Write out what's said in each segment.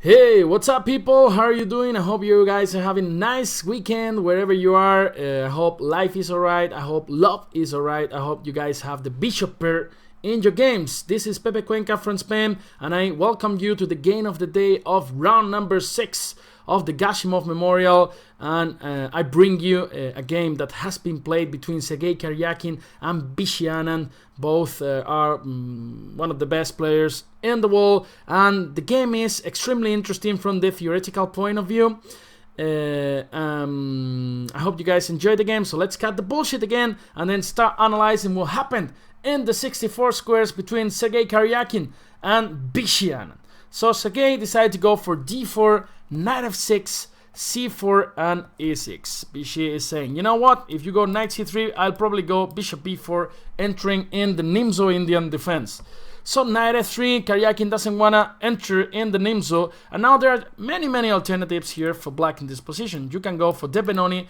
Hey, what's up people? How are you doing? I hope you guys are having a nice weekend wherever you are. I hope life is alright. I hope love is alright. I hope you guys have the bishop pair in your games. This is Pepe Cuenca from Spain, and I welcome you to the game of the day of round number 6 of the Gashimov Memorial, and I bring you a game that has been played between Sergey Karjakin and Vishy Anand. Both are one of the best players in the world, and the game is extremely interesting from the theoretical point of view. I hope you guys enjoy the game, so let's cut the bullshit again and then start analyzing what happened in the 64 squares between Sergey Karjakin and Vishy Anand. So Sergey decided to go for d4, knight f6, c4 and e6. Vishy is saying, you know what, if you go knight c3, I'll probably go bishop b4, entering in the Nimzo Indian defense. So knight f3, Karjakin doesn't want to enter in the Nimzo, and now there are many alternatives here for black in this position. You can go for De Benoni,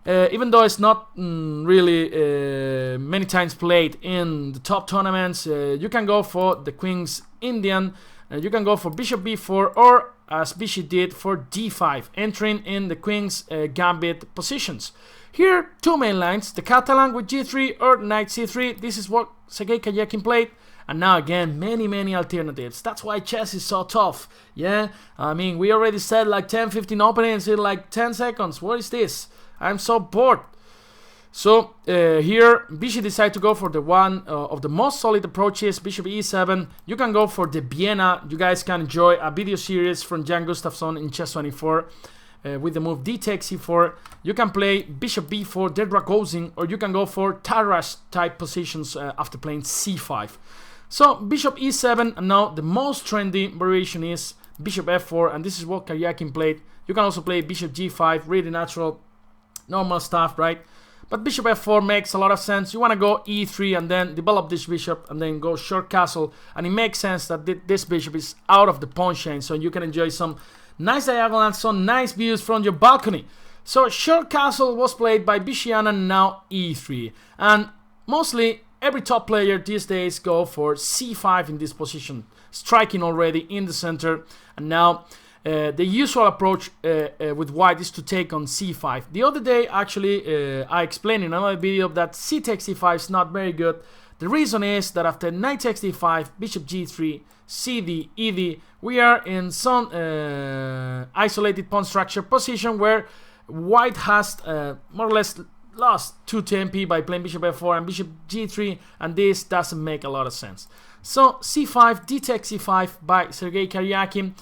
even though it's not really many times played in the top tournaments. You can go for the Queen's Indian, you can go for bishop b4, or as Vishy did for d5, entering in the Queen's gambit positions. Here, two main lines, the Catalan with g3 or knight c3. This is what Sergey Karjakin played. And now again, many alternatives. That's why chess is so tough. Yeah, I mean, we already said like 10-15 openings in like 10 seconds. What is this? I'm so bored. So here, Vishy decided to go for the one of the most solid approaches, bishop e7. You can go for the Vienna. You guys can enjoy a video series from Jan Gustafsson in Chess24 with the move d takes c4. You can play bishop b4, dead Ragozin, or you can go for Tarrasch type positions after playing c5. So bishop e7, and now the most trendy variation is bishop f4, and this is what Karjakin played. You can also play bishop g5, really natural, normal stuff, right? But bishop f4 makes a lot of sense. You want to go e3 and then develop this bishop and then go short castle, and it makes sense that this bishop is out of the pawn chain, so you can enjoy some nice diagonals, some nice views from your balcony. So short castle was played by Vishy Anand, now e3, and mostly every top player these days go for c5 in this position, striking already in the center. And now the usual approach with white is to take on c5. The other day, actually, I explained in another video that c takes c5 is not very good. The reason is that after knight takes d5, bishop g3, cd, ed, we are in some isolated pawn structure position where white has more or less lost 2 tempi by playing bishop f4 and bishop g3, and this doesn't make a lot of sense. So c5, d takes c5 by Sergey Karjakin,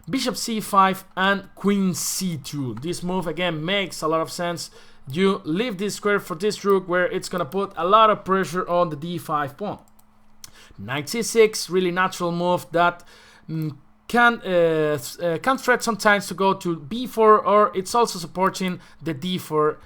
bishop c5 and queen c2. This move again makes a lot of sense. You leave this square for this rook where it's gonna put a lot of pressure on the d5 pawn. Knight c6, really natural move that can threat sometimes to go to b4, or it's also supporting the d4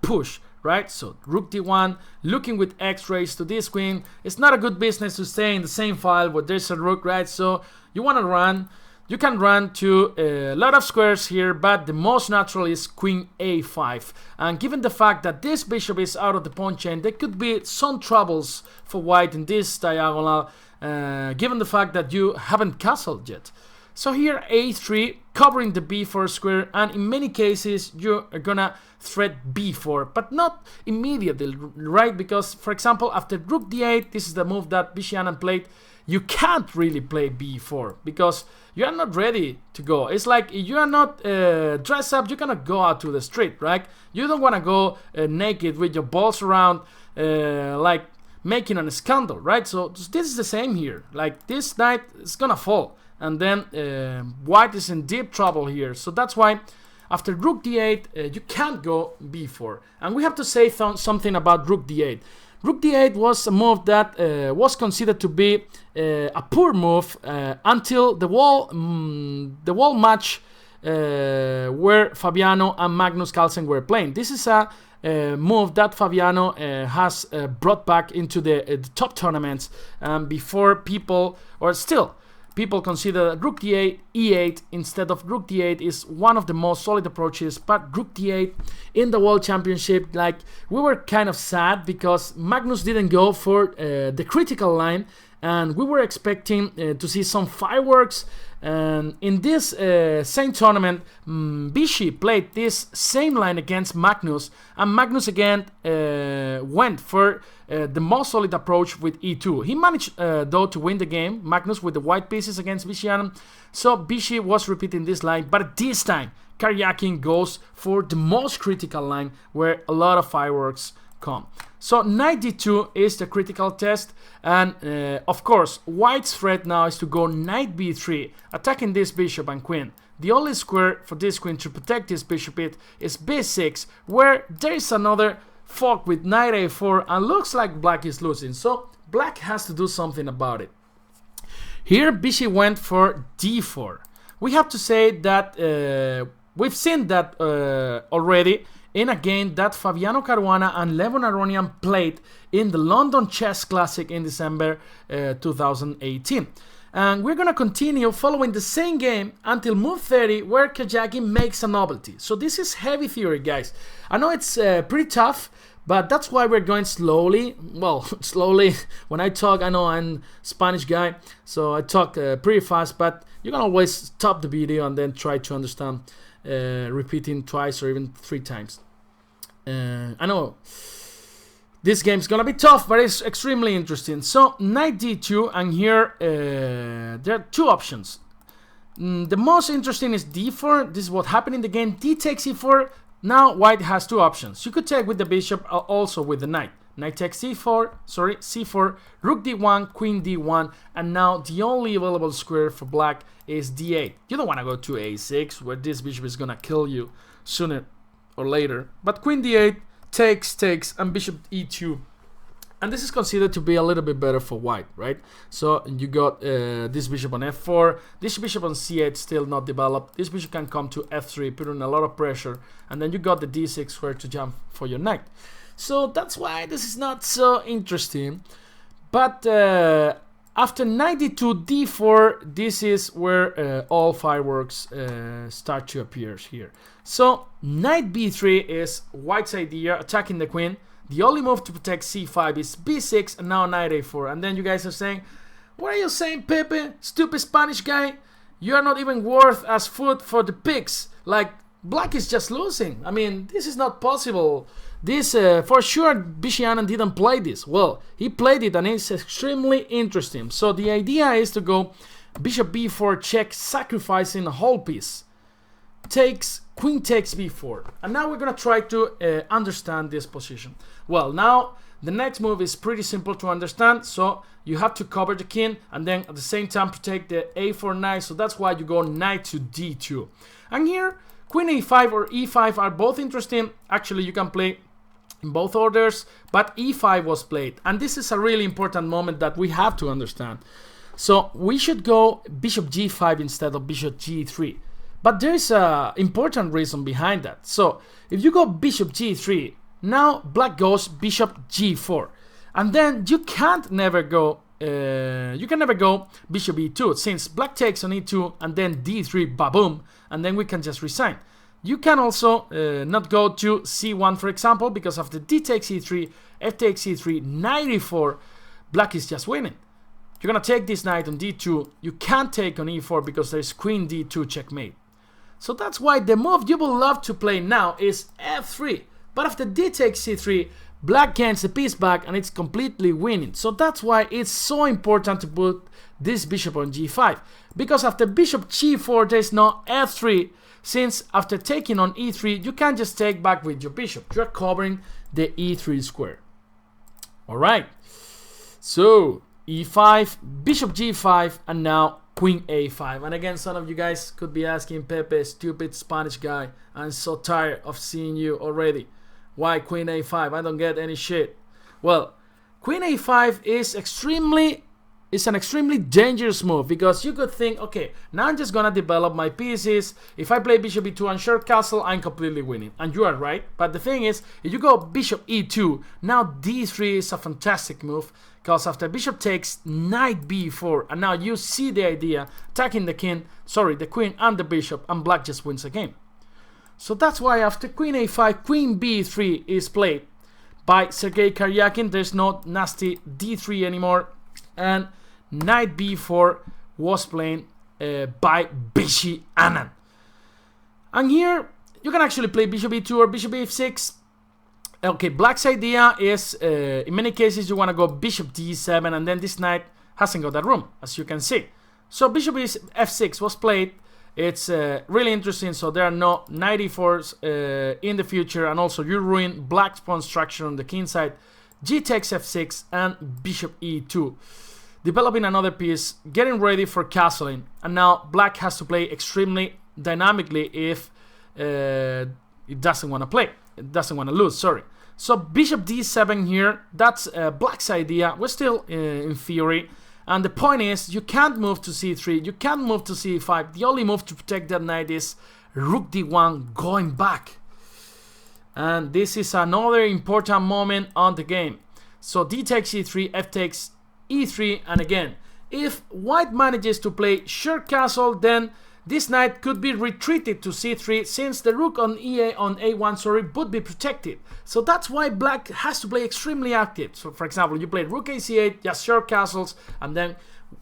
push, right? So rook d1, looking with x-rays to this queen. It's not a good business to stay in the same file where there's a rook, right? So you want to run. You can run to a lot of squares here, but the most natural is queen a5. And given the fact that this bishop is out of the pawn chain, there could be some troubles for white in this diagonal, given the fact that you haven't castled yet. So here a3, covering the b4 square, and in many cases you are gonna threat b4, but not immediately, right? Because, for example, after rook d8, this is the move that Vishy Anand played, you can't really play b4 because you are not ready to go. It's like you are not dressed up, you cannot go out to the street, right? You don't want to go naked with your balls around like making a scandal, right? So this is the same here. Like this knight is gonna fall, and then white is in deep trouble here. So that's why after rook d8 you can't go b4. And we have to say something about rook d8. Rook d8 was a move that was considered to be a poor move until the wall match where Fabiano and Magnus Carlsen were playing. This is a move that Fabiano has brought back into the top tournaments before people, or still people consider that rook d8, e8 instead of rook d8 is one of the most solid approaches. But rook d8 in the World Championship, like, we were kind of sad because Magnus didn't go for the critical line, and we were expecting to see some fireworks And in this same tournament, Vishy played this same line against Magnus, and Magnus again went for the most solid approach with e2. He managed though to win the game, Magnus, with the white pieces against Vishy Anand. So Vishy was repeating this line, but this time Karjakin goes for the most critical line where a lot of fireworks come. So knight d2 is the critical test, and of course white's threat now is to go knight b3, attacking this bishop and queen. The only square for this queen to protect this bishop is b6, where there is another fork with knight a4, and looks like black is losing, so black has to do something about it. Here Vishy went for d4. We have to say that we've seen that already in a game that Fabiano Caruana and Levon Aronian played in the London Chess Classic in December 2018. And we're going to continue following the same game until move 30, where Karjakin makes a novelty. So this is heavy theory, guys. I know it's pretty tough, but that's why we're going slowly. Well, slowly. When I talk, I know I'm a Spanish guy, so I talk pretty fast, but you can always stop the video and then try to understand, repeating twice or even 3 times. I know this game's gonna be tough, but it's extremely interesting. So knight d2, and here there are 2 options. The most interesting is d4. This is what happened in the game. D takes e4. Now white has 2 options. You could take with the bishop, also with the knight. Knight takes c4, rook d1, queen d1, and now the only available square for black is d8. You don't want to go to a6, where this bishop is gonna kill you sooner or later. But queen d8 takes, and bishop e2. And this is considered to be a little bit better for white, right? So you got this bishop on f4, this bishop on c8 still not developed. This bishop can come to f3, putting a lot of pressure, and then you got the d6 square to jump for your knight. So that's why this is not so interesting. But after knight d2, d4, this is where all fireworks start to appear here. So knight b3 is white's idea, attacking the queen. The only move to protect c5 is b6, and now knight a4. And then you guys are saying, what are you saying, Pepe? Stupid Spanish guy? You are not even worth as food for the pigs. Like, black is just losing. I mean, this is not possible. This, for sure, Vishy Anand didn't play this. Well, he played it, and it's extremely interesting. So the idea is to go bishop b4 check, sacrificing a whole piece. Queen takes b4. And now we're going to try to understand this position. Well, now the next move is pretty simple to understand. So you have to cover the king and then at the same time protect the a4 knight. So that's why you go knight to d2. And here, queen a5 or e5 are both interesting. Actually, you can play in both orders, but e5 was played. And this is a really important moment that we have to understand. So we should go bishop g5 instead of bishop g3. But there's an important reason behind that. So if you go bishop g3, now black goes bishop g4, and then you can never go bishop e2, since black takes on e2 and then d3, baboom, and then we can just resign. You can also not go to c1, for example, because after d takes e3, f takes e3, knight e4, black is just winning. You're gonna take this knight on d2. You can't take on e4 because there's queen d2 checkmate. So that's why the move you will love to play now is f3. But after d takes c3, black gains the piece back and it's completely winning. So that's why it's so important to put this bishop on g5. Because after bishop g4, there's no f3. Since after taking on e3, you can't just take back with your bishop. You're covering the e3 square. Alright. So e5, bishop g5, and now queen a5. And again, some of you guys could be asking, Pepe, stupid Spanish guy, I'm so tired of seeing you already. Why queen a5? I don't get any shit. Well, queen a5 is an extremely dangerous move, because you could think, okay, now I'm just gonna develop my pieces. If I play bishop e2 and short castle, I'm completely winning. And you are right. But the thing is, if you go bishop e2, now d3 is a fantastic move, because after bishop takes, knight b4, and now you see the idea, attacking the queen and the bishop, and black just wins the game. So that's why after queen a5, queen b3 is played by Sergey Karjakin. There's no nasty d3 anymore, and knight b4 was playing by Vishy Anand. And here you can actually play bishop e2 or bishop e6. Okay, black's idea is in many cases you want to go bishop d7, and then this knight hasn't got that room, as you can see. So bishop f6 was played. It's really interesting. So there are no knight e4s in the future, and also you ruin black's pawn structure on the king side. G takes f6 and bishop e2, developing another piece, getting ready for castling. And now black has to play extremely dynamically if it doesn't want to play. It doesn't want to lose, sorry. So bishop d7 here, that's black's idea. We're still in theory. And the point is, you can't move to c3, you can't move to c5. The only move to protect that knight is rook d1 going back. And this is another important moment on the game. So d takes e3, f takes e3, and again, if white manages to play short castle, then this knight could be retreated to c3, since the rook on a1 would be protected. So that's why black has to play extremely active. So for example, you play rook ac8, just short castles, and then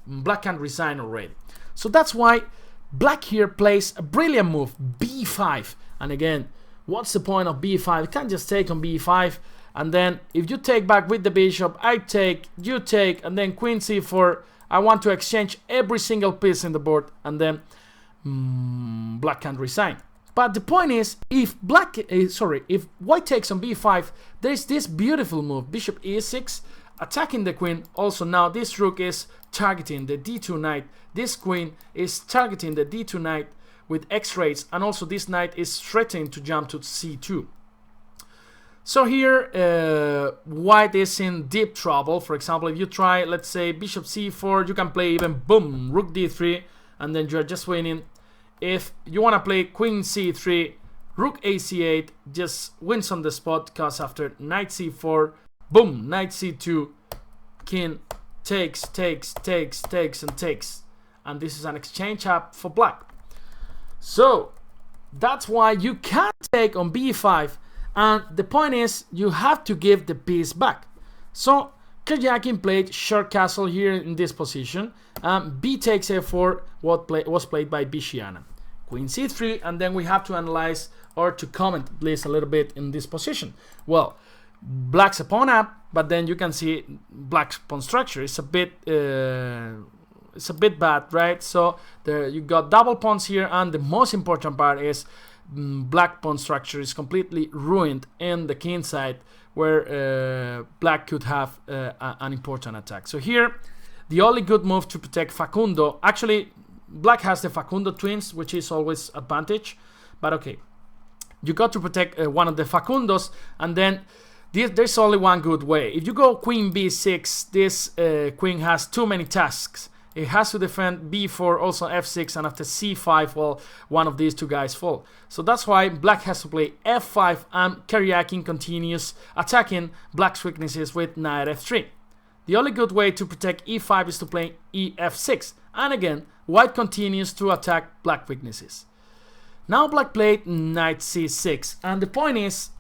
black can resign already. So that's why black here plays a brilliant move, b5. And again, what's the point of b5? You can't just take on b5, and then if you take back with the bishop, I take, you take, and then queen c4. I want to exchange every single piece in the board, and then black can't resign. But the point is, if if white takes on b5, there's this beautiful move, bishop e6, attacking the queen. Also now this rook is targeting the d2 knight, this queen is targeting the d2 knight with x-rays, and also this knight is threatening to jump to c2. So here white is in deep trouble. For example, if you try, let's say, bishop c4, you can play even boom, rook d3, and then you're just winning. If you want to play queen c3, rook ac8, just wins on the spot, because after knight c4, boom, knight c2, king takes, and takes. And this is an exchange up for black. So that's why you can't take on b5. And the point is, you have to give the piece back. So Karjakin played short castle here in this position. B takes a4 was played by Vishy Anand. Queen c3, and then we have to analyze, or to comment at least a little bit in this position. Well, black's a pawn up, but then you can see black's pawn structure is a bit bad, right? So there you got double pawns here, and the most important part is black pawn structure is completely ruined in the king side, where black could have an important attack. So here, the only good move to protect Facundo, actually black has the Facundo twins, which is always advantage, but okay, you got to protect one of the Facundos, and then there's only one good way. If you go queen b6, this queen has too many tasks. It has to defend b4, also f6, and after c5, well, one of these two guys fall. So that's why black has to play f5, and Karjakin continues attacking black's weaknesses with knight f3. The only good way to protect e5 is to play ef6, and again, white continues to attack black weaknesses. Now black played knight c6, and the point is,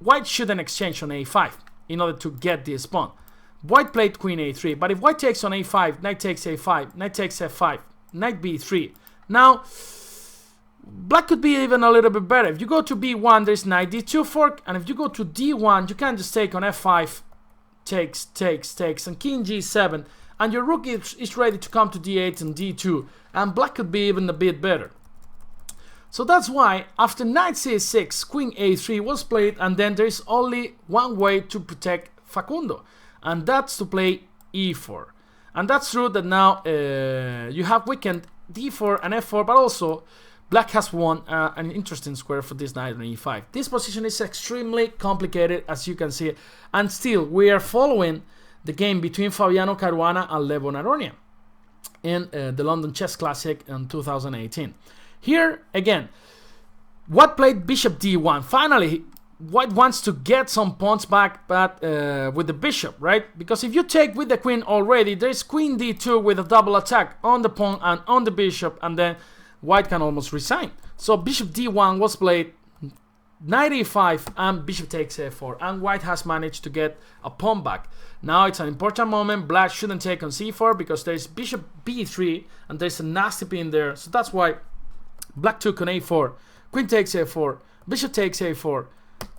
white shouldn't exchange on a5 in order to get this pawn. White played queen a3, but if white takes on a5, knight takes a5, knight takes f5, knight b3. Now, black could be even a little bit better. If you go to b1, there's knight d2 fork, and if you go to d1, you can just take on f5, takes, and king g7, and your rook is ready to come to d8 and d2, and black could be even a bit better. So that's why after knight c6, queen a3 was played, and then there's only one way to protect Facundo, and that's to play e4. And that's true that now you have weakened d4 and f4, but also black has won an interesting square for this knight on e5. This position is extremely complicated, as you can see, and still we are following the game between Fabiano Caruana and Levo Naronia in the London Chess Classic in 2018. Here, again, white played bishop d1. Finally, white wants to get some pawns back, but with the bishop, right? Because if you take with the queen already, there's queen d2 with a double attack on the pawn and on the bishop, and then white can almost resign. So bishop d1 was played. knight e5 and bishop takes a4, and white has managed to get a pawn back. Now it's an important moment. Black shouldn't take on c4 because there's bishop b3 and there's a nasty pin there, so that's why black took on a4, queen takes a4, bishop takes a4,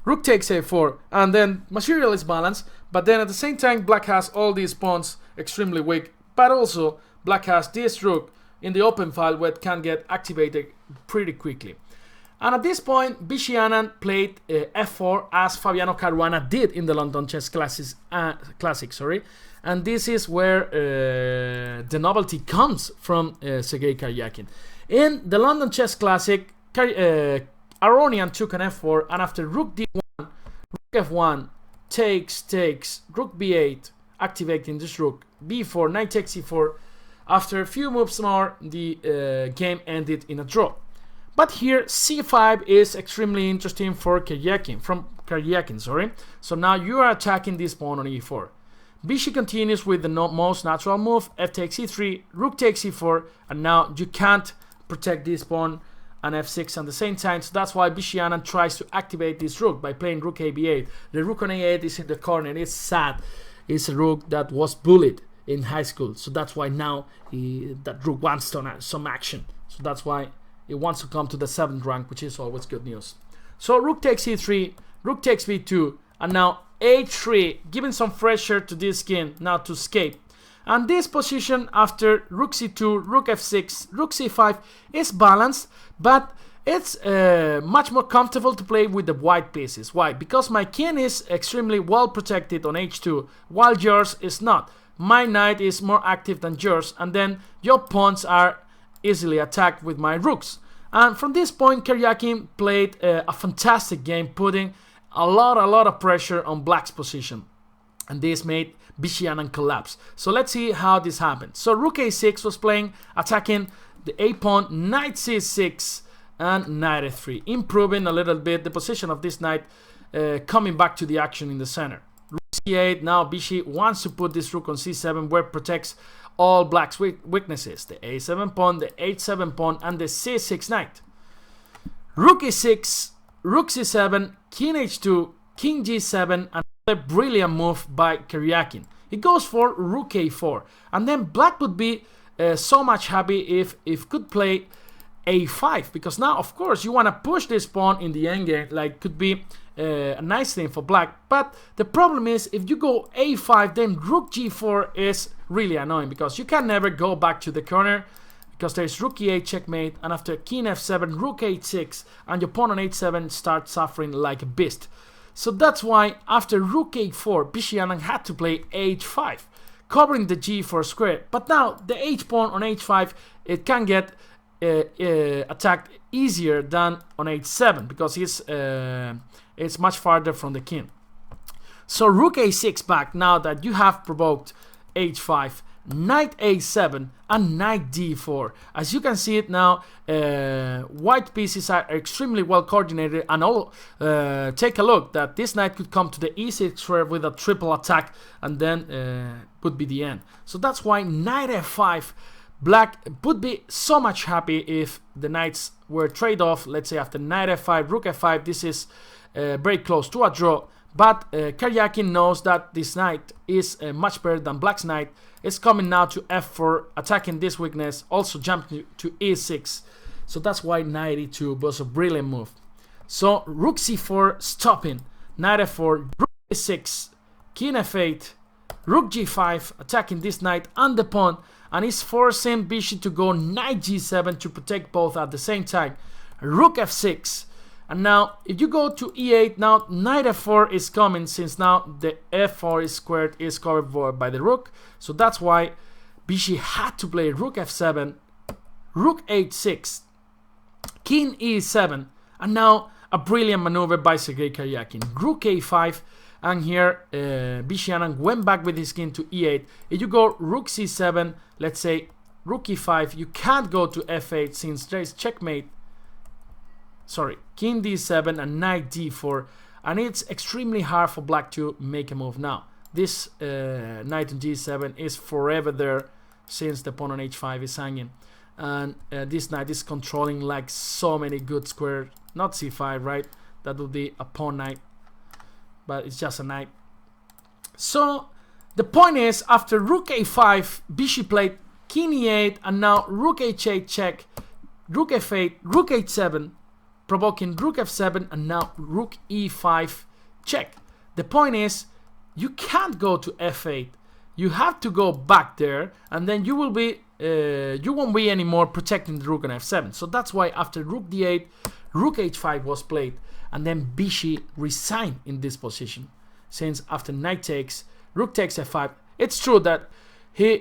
rook takes a4, and then material is balanced, but then at the same time black has all these pawns extremely weak, but also black has this rook in the open file where it can get activated pretty quickly. And at this point, Vishy Anand played f4 as Fabiano Caruana did in the London Chess Classic, and this is where the novelty comes from Sergey Karjakin. In the London Chess Classic, Aronian took an f4, and after rook d1, rook f1, takes, rook b8, activating this rook, b4, knight takes e4. After a few moves more, the game ended in a draw. But here c5 is extremely interesting for Karjakin, So now you are attacking this pawn on e4. Vishy continues with the most natural move, f takes e3, rook takes e4, and now you can't protect this pawn and f6 at the same time, so that's why Vishy Anand tries to activate this rook by playing rook a b8. The rook on a8 is in the corner, it's sad. It's a rook that was bullied in high school, so that's why now that rook wants some action. So that's why it wants to come to the 7th rank, which is always good news. So rook takes e3, rook takes b2, and now h3, giving some pressure to this king now to escape. And this position after rook c2, rook f6, rook c5 is balanced, but it's much more comfortable to play with the white pieces. Why? Because my king is extremely well protected on h2, while yours is not. My knight is more active than yours, and then your pawns are easily attacked with my rooks. And from this point, Karjakin played a fantastic game, putting a lot of pressure on black's position, and this made Vishy Anand collapse. So let's see how this happened. So rook a6 was playing, attacking the a pawn, knight c6 and knight f3, improving a little bit the position of this knight, coming back to the action in the center. Rook c8, now Vishy wants to put this rook on c7 where it protects all black's weaknesses, the a7 pawn, the h7 pawn, and the c6 knight. Rook e6, rook c7, king h2, king g7, and a brilliant move by Karjakin. He goes for rook a4, and then black would be so much happy if could play a5, because now of course you want to push this pawn in the endgame, like could be a nice thing for black. But the problem is if you go a5, then rook g4 is really annoying, because you can never go back to the corner, because there's rook e8 checkmate, and after king f7, rook h6, and your pawn on h7 starts suffering like a beast. So that's why after rook a4, Vishy Anand had to play h5, covering the g4 square. But now the h pawn on h5, it can get attacked easier than on h7, because it's much farther from the king. So rook a6 back, now that you have provoked h5, knight a7 and knight d4. As you can see it now, white pieces are extremely well coordinated, and all take a look that this knight could come to the e6 square with a triple attack, and then would be the end. So that's why knight f5, black would be so much happy if the knights were trade off. Let's say after knight f5, rook f5, this is very close to a draw. But Karjakin knows that this knight is much better than black's knight. It's coming now to f4, attacking this weakness, also jumping to e6. So that's why knight e2 was a brilliant move. So rook c4 stopping, knight f4, rook e6, king f8, rook g5, attacking this knight and the pawn, and is forcing Vishy to go knight g7 to protect both at the same time. Rook f6. And now, if you go to e8, now knight f4 is coming, since now the f4 is squared is covered by the rook. So that's why Vishy had to play rook f7, rook h6, king e7, and now a brilliant maneuver by Sergey Karjakin. Rook a5, and here Vishy Anand went back with his king to e8. If you go rook c7, let's say rook e5, you can't go to f8 since there is checkmate. Sorry, king d7 and knight d4, and it's extremely hard for black to make a move now. This knight on g7 is forever there, since the pawn on h5 is hanging, and this knight is controlling like so many good squares. Not c5, right? That would be a pawn knight, but it's just a knight. So the point is, after rook a5, Vishy played king e8, and now rook h8 check, rook f8, rook h7, provoking rook f7, and now rook e5 check. The point is, you can't go to f8. You have to go back there, and then you will be you won't be anymore protecting the rook on f7. So that's why after rook d8, rook h5 was played, and then Vishy resigned in this position, since after knight takes, rook takes f5. It's true that he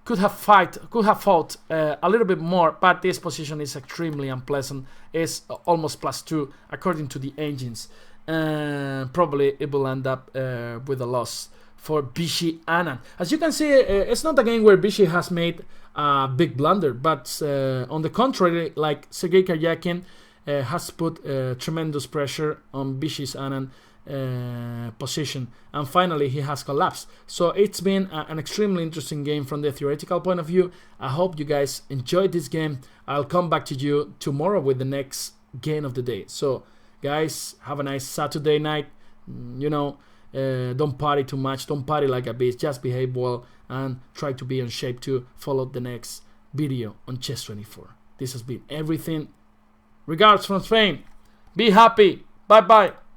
could have fought a little bit more, but this position is extremely unpleasant. It's almost +2 according to the engines. Probably it will end up with a loss for Vishy Anand. As you can see, it's not a game where Vishy has made a big blunder, but on the contrary, like Sergey Karjakin has put tremendous pressure on Vishy Anand position, and finally he has collapsed. So it's been an extremely interesting game from the theoretical point of view. I hope you guys enjoyed this game. I'll come back to you tomorrow with the next game of the day. So guys, have a nice Saturday night. You know, don't party too much, don't party like a bitch, just behave well and try to be in shape to follow the next video on Chess24. This has been everything. Regards from Spain. Be happy. Bye bye.